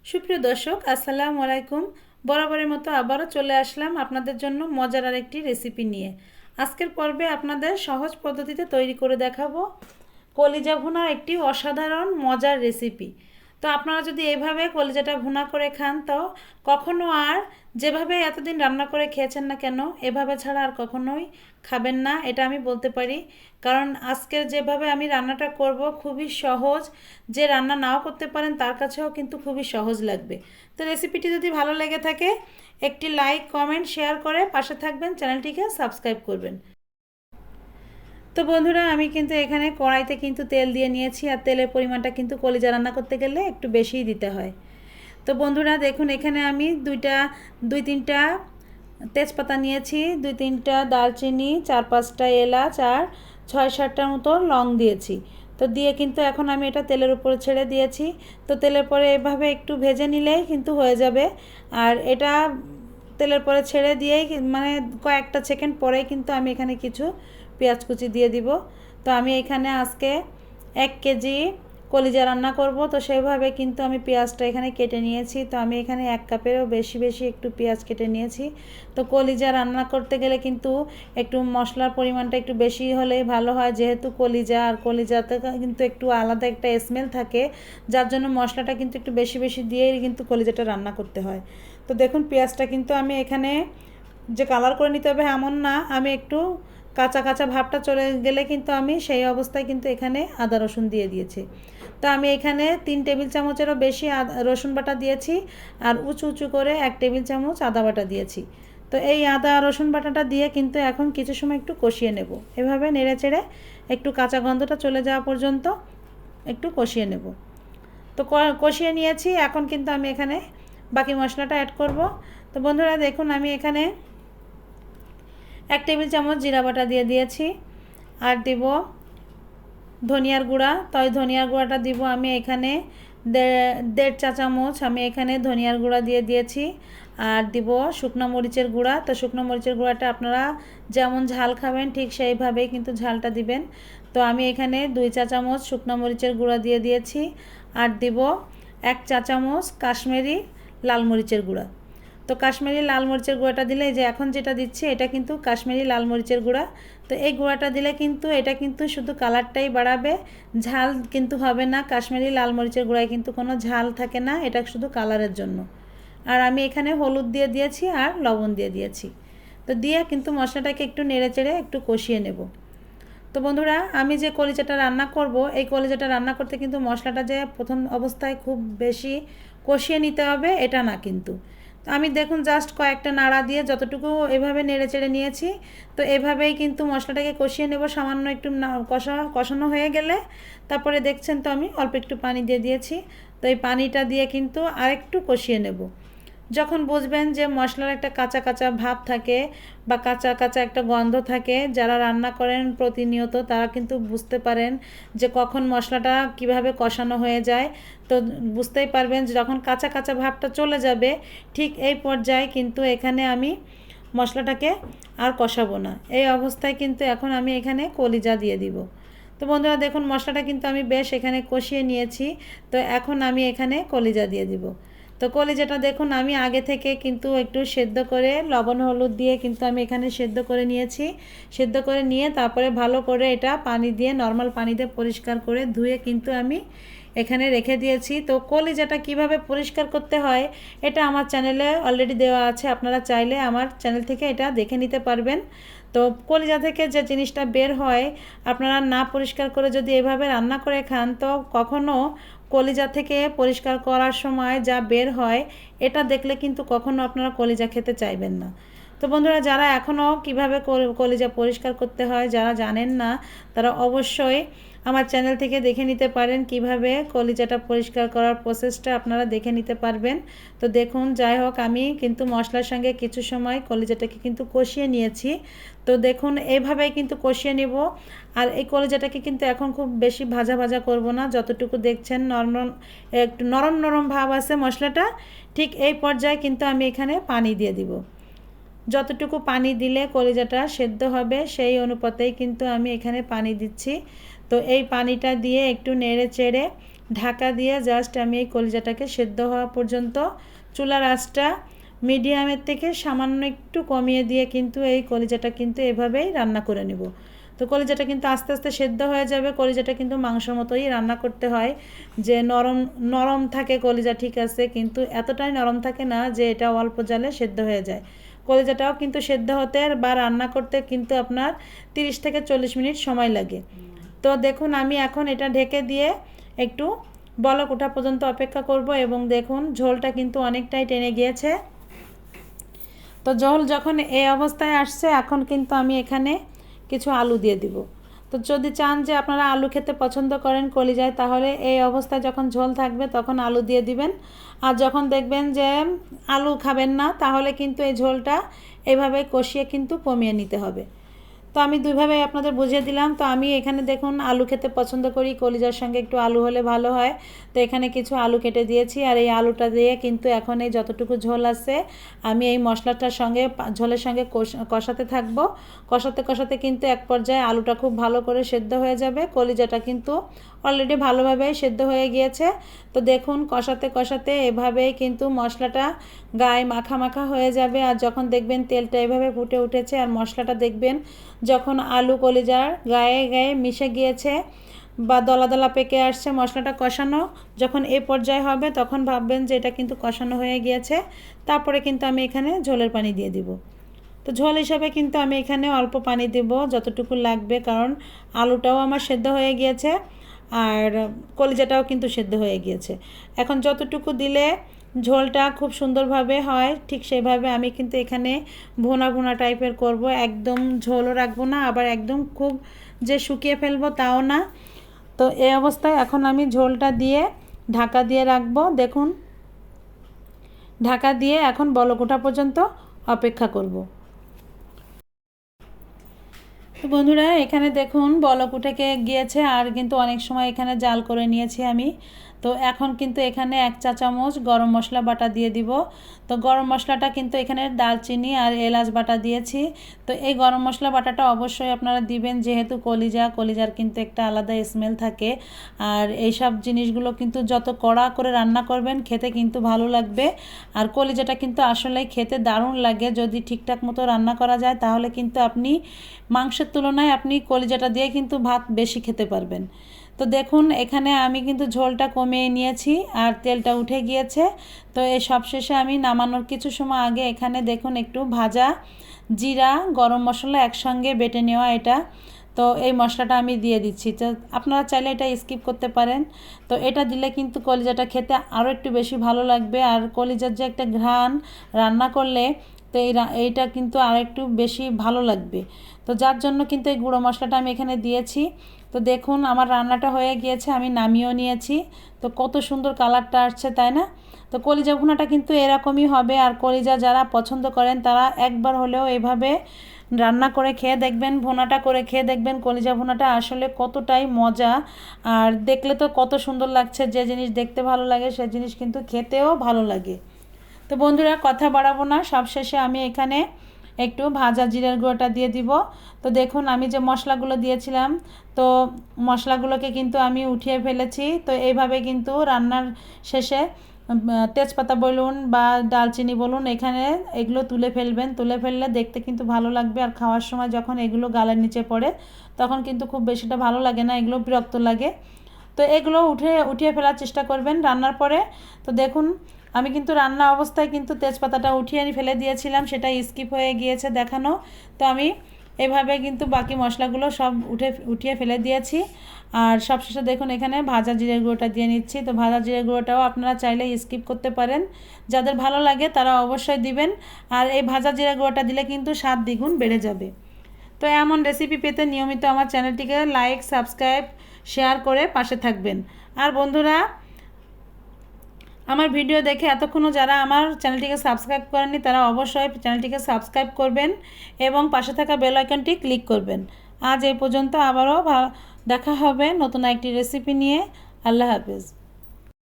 সুপ্রিয় দর্শক, আসসালামু আলাইকুম। বরাবরের মতো আবারও চলে আসলাম আপনাদের জন্য মজার আরেকটি রেসিপি নিয়ে। আজকের পর্বে আপনাদের সহজ পদ্ধতিতে তৈরি করে দেখাবো কলিজা ভুনার একটি অসাধারণ মজার রেসিপি। তো আপনারা যদি এইভাবে কলিজাটা ভুনা করে খান, তো কখনো আর যেভাবে এতদিন রান্না করে খেয়েছেন না কেন, এভাবে ছাড়া আর কখনোই খাবেন না, এটা আমি বলতে পারি। কারণ আজকের যেভাবে আমি রান্নাটা করব খুবই সহজ, যে রান্না নাও করতে পারেন তার কাছেও কিন্তু খুবই সহজ লাগবে। তো রেসিপিটি যদি ভালো লেগে থাকে, একটি লাইক, কমেন্ট, শেয়ার করে পাশে থাকবেন, চ্যানেলটিকে সাবস্ক্রাইব করবেন। তো বন্ধুরা, আমি কিন্তু এখানে কড়াইতে কিন্তু তেল দিয়ে নিয়েছি, আর তেলের পরিমাণটা কিন্তু কলিজা রান্না করতে গেলে একটু বেশিই দিতে হয়। তো বন্ধুরা দেখুন, এখানে আমি দুই তিনটা তেজপাতা নিয়েছি, 2-3টা দারচিনি, 4-5টা এলাচ আর 6-7টার মতো লং দিয়েছি। তো দিয়ে কিন্তু এখন আমি এটা তেলের উপরে ছেড়ে দিয়েছি। তো তেলের পরে এভাবে একটু ভেজে নিলেই কিন্তু হয়ে যাবে। আর এটা তেলের পরে ছেড়ে দিয়েই মানে কয়েকটা সেকেন্ড পরেই কিন্তু আমি এখানে কিছু পেঁয়াজ কুচি দিয়ে দিব। তো আমি এখানে আজকে 1 কেজি কলিজা রান্না করব, তো সেইভাবে কিন্তু আমি পেঁয়াজটা এখানে কেটে নিয়েছি। তো আমি এখানে 1 কাপেরও বেশি একটু পেঁয়াজ কেটে নিয়েছি। তো কলিজা রান্না করতে গেলে কিন্তু একটু মশলার পরিমাণটা একটু বেশি হলেই ভালো হয়, যেহেতু কলিজা, আর কলিজাতে কিন্তু একটু আলাদা একটা স্মেল থাকে, যার জন্য মশলাটা কিন্তু একটু বেশি দিয়েই কিন্তু কলিজাটা রান্না করতে হয়। তো দেখুন, পেঁয়াজটা কিন্তু আমি এখানে যে কালার করে নিতে হবে এমন না, আমি একটু কাঁচা কাঁচা ভাবটা চলে গেলে কিন্তু আমি সেই অবস্থায় কিন্তু এখানে আদা রসুন দিয়ে দিয়েছি। তো আমি এখানে 3 টেবিল চামচেরও বেশি রসুন বাটা দিয়েছি, আর উঁচু উঁচু করে 1 টেবিল চামচ আদা বাটা দিয়েছি। তো এই আদা রসুন বাটাটা দিয়ে কিন্তু এখন কিছু সময় একটু কষিয়ে নেব, এভাবে নেড়ে চেড়ে একটু কাঁচা গন্ধটা চলে যাওয়া পর্যন্ত একটু কষিয়ে নেব। তো কষিয়ে নিয়েছি, এখন কিন্তু আমি এখানে বাকি মশলাটা অ্যাড করব। তো বন্ধুরা দেখুন, আমি এখানে 1 টেবিল চামচ জিরা বাটা দিয়ে দিয়েছি, আর দিব ধনিয়ার গুঁড়া। তো ওই ধনিয়ার গুঁড়াটা দিব আমি এখানে 1.5 চা চামচ, আমি এখানে ধনিয়ার গুঁড়া দিয়ে দিয়েছি। আর দিব শুকনো মরিচের গুঁড়া। তো শুকনো মরিচের গুঁড়াটা আপনারা যেমন ঝাল খাবেন ঠিক সেইভাবেই কিন্তু ঝালটা দিবেন। তো আমি এখানে 2 চা চামচ শুকনো মরিচের গুঁড়া দিয়ে দিয়েছি, আর দিব 1 চা চামচ কাশ্মীরি লাল মরিচের গুঁড়া। তো কাশ্মীরি লাল মরিচের গুঁড়াটা দিলে, এই যে এখন যেটা দিচ্ছি এটা কিন্তু কাশ্মীরি লাল মরিচের গুঁড়া। তো এই গুঁড়াটা দিলে কিন্তু এটা কিন্তু শুধু কালারটাই বাড়াবে, ঝাল কিন্তু হবে না। কাশ্মীরি লাল মরিচের গুঁড়ায় কিন্তু কোনো ঝাল থাকে না, এটা শুধু কালারের জন্য। আর আমি এখানে হলুদ দিয়ে দিয়েছি আর লবণ দিয়ে দিয়েছি। তো দিয়ে কিন্তু মশলাটাকে একটু নেড়ে চেড়ে একটু কষিয়ে নেব। তো বন্ধুরা, আমি যে কলিজাটা রান্না করব, এই কলিজাটা রান্না করতে কিন্তু মশলাটা যে প্রথম অবস্থায় খুব বেশি কষিয়ে নিতে হবে এটা না কিন্তু। তো আমি দেখুন জাস্ট কয়েকটা নাড়া দিয়ে যতটুকু এভাবে নেড়ে চেড়ে নিয়েছি। তো এভাবেই কিন্তু মশলাটাকে কষিয়ে নেব। সামান্য একটু কষানো হয়ে গেলে তারপরে দেখছেন তো আমি অল্প একটু পানি দিয়ে দিয়েছি। তো এই পানিটা দিয়ে কিন্তু আরেকটু কষিয়ে নেব। যখন বুঝবেন যে মশলার একটা কাঁচা কাঁচা ভাব থাকে বা কাঁচা কাঁচা একটা গন্ধ থাকে, যারা রান্না করেন প্রতিনিয়ত তারা কিন্তু বুঝতে পারেন যে কখন মশলাটা কিভাবে কষানো হয়ে যায়। তো বুঝতেই পারবেন যে যখন কাঁচা কাঁচা ভাবটা চলে যাবে, ঠিক এই পর্যায়ে কিন্তু এখানে আমি মশলাটাকে আর কষাবো না। এই অবস্থায় কিন্তু এখন আমি এখানে কলিজা দিয়ে দিব। তো বন্ধুরা দেখুন, মশলাটা কিন্তু আমি বেশ এখানে কষিয়ে নিয়েছি। তো এখন আমি এখানে কলিজা দিয়ে দিব। তো কলিজাটা দেখুন আমি আগে থেকে কিন্তু একটু সেদ্ধ করে লবণ হলুদ দিয়ে কিন্তু আমি এখানে সেদ্ধ করে নিয়েছি। সেদ্ধ করে নিয়ে তারপরে ভালো করে এটা পানি দিয়ে, নর্মাল পানি দিয়ে পরিষ্কার করে ধুয়ে কিন্তু আমি এখানে রেখে দিয়েছি। তো কলিজাটা কিভাবে পরিষ্কার করতে হয় এটা আমার চ্যানেলে অলরেডি দেওয়া আছে, আপনারা চাইলে আমার চ্যানেল থেকে এটা দেখে নিতে পারবেন। তো কলিজা থেকে যে জিনিসটা বের হয়, আপনারা না পরিষ্কার করে যদি এভাবে রান্না করে খান, তো কখনো কলিজা থেকে পরিষ্কার করার সময় যা বের হয় এটা দেখলে কিন্তু কখনো আপনারা কলিজা খেতে চাইবেন না। তো বন্ধুরা, যারা এখনও কিভাবে কলিজা পরিষ্কার করতে হয় যারা জানেন না, তারা অবশ্যই আমার চ্যানেল থেকে দেখে নিতে পারেন, কিভাবে কলিজাটা পরিষ্কার করার প্রসেসটা আপনারা দেখে নিতে পারবেন। তো দেখুন, যাই হোক, আমি কিন্তু মশলার সঙ্গে কিছু সময় কলিজাটাকে কিন্তু কষিয়ে নিয়েছি। তো দেখুন এইভাবেই কিন্তু কষিয়ে নেব। আর এই কলিজাটাকে কিন্তু এখন খুব বেশি ভাজা ভাজা করব না, যতটুকু দেখছেন নরম একটু নরম নরম ভাব আছে মশলাটা, ঠিক এই পর্যায়ে কিন্তু আমি এখানে পানি দিয়ে দিব। যতটুকু পানি দিলে কলিজাটা সেদ্ধ হবে সেই অনুপাতেই কিন্তু আমি এখানে পানি দিচ্ছি। তো এই পানিটা দিয়ে একটু নেড়ে চেড়ে ঢাকা দিয়ে জাস্ট আমি এই কলিজাটাকে সেদ্ধ হওয়া পর্যন্ত চুলার আঁচটা মিডিয়ামের থেকে সামান্য একটু কমিয়ে দিয়ে কিন্তু এই কলিজাটা কিন্তু এভাবেই রান্না করে নেব। তো কলিজাটা কিন্তু আস্তে আস্তে সেদ্ধ হয়ে যাবে। কলিজাটা কিন্তু মাংসের মতোই রান্না করতে হয়, যে নরম নরম থাকে কলিজা, ঠিক আছে, কিন্তু এতটাই নরম থাকে না যে এটা অল্প জালে সেদ্ধ হয়ে যায়। কলিজাটাও কিন্তু সেদ্ধ হতে বা রান্না করতে কিন্তু আপনার 30 থেকে 40 মিনিট সময় লাগে। তো দেখুন আমি এখন এটা ঢেকে দিয়ে একটু বলক ওঠা পর্যন্ত অপেক্ষা করব, এবং দেখুন ঝোলটা কিন্তু অনেকটাই টেনে গিয়েছে। তো ঝোল যখন এই অবস্থায় আসছে, এখন কিন্তু আমি এখানে কিছু আলু দিয়ে দিব। তো যদি চান যে আপনারা আলু খেতে পছন্দ করেন কলিজায়, তাহলে এই অবস্থায় যখন ঝোল থাকবে তখন আলু দিয়ে দিবেন। আর যখন দেখবেন যে আলু খাবেন না, তাহলে কিন্তু এই ঝোলটা এইভাবে কষিয়ে কিন্তু কমিয়ে নিতে হবে। তো আমি দুইভাবে আপনাদের বুঝিয়ে দিলাম। তো আমি এখানে দেখুন আলু খেতে পছন্দ করি, কলিজার সঙ্গে একটু আলু হলে ভালো হয়। তো এখানে কিছু আলু কেটে দিয়েছি, আর এই আলুটা দিয়ে কিন্তু এখন এই যতটুকু ঝোল আছে আমি এই মশলাটার সঙ্গে ঝোলের সঙ্গে কষাতে থাকবো। কষাতে কষাতে কিন্তু এক পর্যায়ে আলুটা খুব ভালো করে সেদ্ধ হয়ে যাবে। কলিজাটা কিন্তু অলরেডি ভালোভাবেই সেদ্ধ হয়ে গিয়েছে। তো দেখুন কষাতে কষাতে এভাবেই কিন্তু মশলাটা গায়ে মাখা মাখা হয়ে যাবে। আর যখন দেখবেন তেলটা এভাবে ফুটে উঠেছে আর মশলাটা দেখবেন যখন আলু কলিজার গায়ে গায়ে মিশে গিয়েছে বা দলা দলা পেকে আসছে, মশলাটা কষানো যখন এই পর্যায়ে হবে তখন ভাববেন যে এটা কিন্তু কষানো হয়ে গিয়েছে। তারপরে কিন্তু আমি এখানে ঝোলের পানি দিয়ে দিব। তো ঝোল হিসাবে কিন্তু আমি এখানে অল্প পানি দেব যতটুকু লাগবে, কারণ আলুটাও আমার সেদ্ধ হয়ে গিয়েছে আর কলিজাটাও কিন্তু সেদ্ধ হয়ে গিয়েছে। এখন যতটুকু দিলে ঝোলটা খুব সুন্দরভাবে হয়, ঠিক সেভাবে আমি কিন্তু এখানে ভুনা ভুনা টাইপের করব। একদম ঝোলও রাখবো না, আবার একদম খুব যে শুকিয়ে ফেলবো তাও না। তো এই অবস্থায় এখন আমি ঝোলটা দিয়ে ঢাকা দিয়ে রাখবো। দেখুন ঢাকা দিয়ে এখন বলক ওঠা পর্যন্ত অপেক্ষা করব। তো বন্ধুরা এখানে দেখুন বলক উঠে গিয়েছে, আর কিন্তু অনেক সময় এখানে জাল করে নিয়েছি আমি। তো এখন কিন্তু এখানে 1 চা চামচ গরম মশলা বাটা দিয়ে দিব। তো গরম মশলাটা কিন্তু এখানে দারচিনি আর এলাচ বাটা দিয়েছি। তো এই গরম মশলা বাটাটা অবশ্যই আপনারা দিবেন, যেহেতু কলিজার কিন্তু একটা আলাদা স্মেল থাকে। আর এইসব জিনিসগুলো কিন্তু যত কড়া করে রান্না করবেন খেতে কিন্তু ভালো লাগবে। আর কলিজাটা কিন্তু আসলেই খেতে দারুণ লাগে, যদি ঠিকঠাক মতো রান্না করা যায় তাহলে কিন্তু আপনি মাংসের তুলনায় আপনি কলিজাটা দিয়ে কিন্তু ভাত বেশি খেতে পারবেন। তো দেখুন এখানে আমি কিন্তু ঝোলটা কমিয়ে নিয়েছি আর তেলটা উঠে গিয়েছে। তো এই সবশেষে আমি নামানোর কিছু সময় আগে এখানে দেখুন একটু ভাজা জিরা গরম মশলা একসঙ্গে বেটে নেওয়া এটা, তো এই মশলাটা আমি দিয়ে দিচ্ছি। তো আপনারা চাইলে এটা স্কিপ করতে পারেন। তো এটা দিলে কিন্তু কলিজাটা খেতে আরও একটু বেশি ভালো লাগবে। আর কলিজার যে একটা ঘ্রাণ রান্না করলে, তো এইটা কিন্তু আর একটু বেশি ভালো লাগবে। তো যার জন্য কিন্তু এই গুঁড়ো মশলাটা আমি এখানে দিয়েছি। তো দেখুন আমার রান্নাটা হয়ে গিয়েছে, আমি নামিয়েও নিয়েছি। তো কত সুন্দর কালারটা আসছে, তাই না? তো কলিজা ভুনাটা কিন্তু এরকমই হবে। আর কলিজা যারা পছন্দ করেন তারা একবার হলেও এভাবে রান্না করে খেয়ে দেখবেন, ভুনাটা করে খেয়ে দেখবেন। কলিজা ভুনাটা আসলে কতটাই মজা, আর দেখলে তো কত সুন্দর লাগছে। যে জিনিস দেখতে ভালো লাগে সে জিনিস কিন্তু খেতেও ভালো লাগে। তো বন্ধুরা কথা বাড়াবো না, সবশেষে আমি এখানে একটু ভাজা জিরের গুঁড়োটা দিয়ে দিব। তো দেখুন আমি যে মশলাগুলো দিয়েছিলাম, তো মশলাগুলোকে কিন্তু আমি উঠিয়ে ফেলেছি। তো এইভাবে কিন্তু রান্নার শেষে তেজপাতা বলুন বা দালচিনি বলুন, এখানে এগুলো তুলে ফেলবেন। তুলে ফেললে দেখতে কিন্তু ভালো লাগবে, আর খাওয়ার সময় যখন এগুলো গালের নিচে পড়ে তখন কিন্তু খুব বেশিটা ভালো লাগে না, এগুলো বিরক্ত লাগে। তো এগুলো উঠিয়ে ফেলার চেষ্টা করবেন রান্নার পরে। তো দেখুন আমি কিন্তু রান্না অবস্থায় কিন্তু তেজপাতাটা উঠিয়ে ফেলে দিয়েছিলাম, সেটা স্কিপ হয়ে গিয়েছে দেখানো। তো আমি এভাবে কিন্তু বাকি মশলাগুলো সব উঠিয়ে ফেলে দিয়েছি। আর সবশেষে দেখুন এখানে ভাজা জিরের গুঁড়োটা দিয়ে নিচ্ছি। তো ভাজা জিরের গুঁড়োটাও আপনারা চাইলে স্কিপ করতে পারেন, যাদের ভালো লাগে তারা অবশ্যই দিবেন। আর এই ভাজা জিরের গুঁড়োটা দিলে কিন্তু স্বাদ দ্বিগুণ বেড়ে যাবে। তো এমন রেসিপি পেতে নিয়মিত আমার চ্যানেলটিকে লাইক, সাবস্ক্রাইব, শেয়ার করে পাশে থাকবেন। আর বন্ধুরা আমার ভিডিও দেখে এতক্ষণও যারা আমার চ্যানেলটিকে সাবস্ক্রাইব করেননি তারা অবশ্যই চ্যানেলটিকে সাবস্ক্রাইব করবেন এবং পাশে থাকা বেল আইকনটি ক্লিক করবেন। আজ এই পর্যন্ত, আবারও দেখা হবে নতুন একটি রেসিপি নিয়ে। আল্লাহ হাফেজ।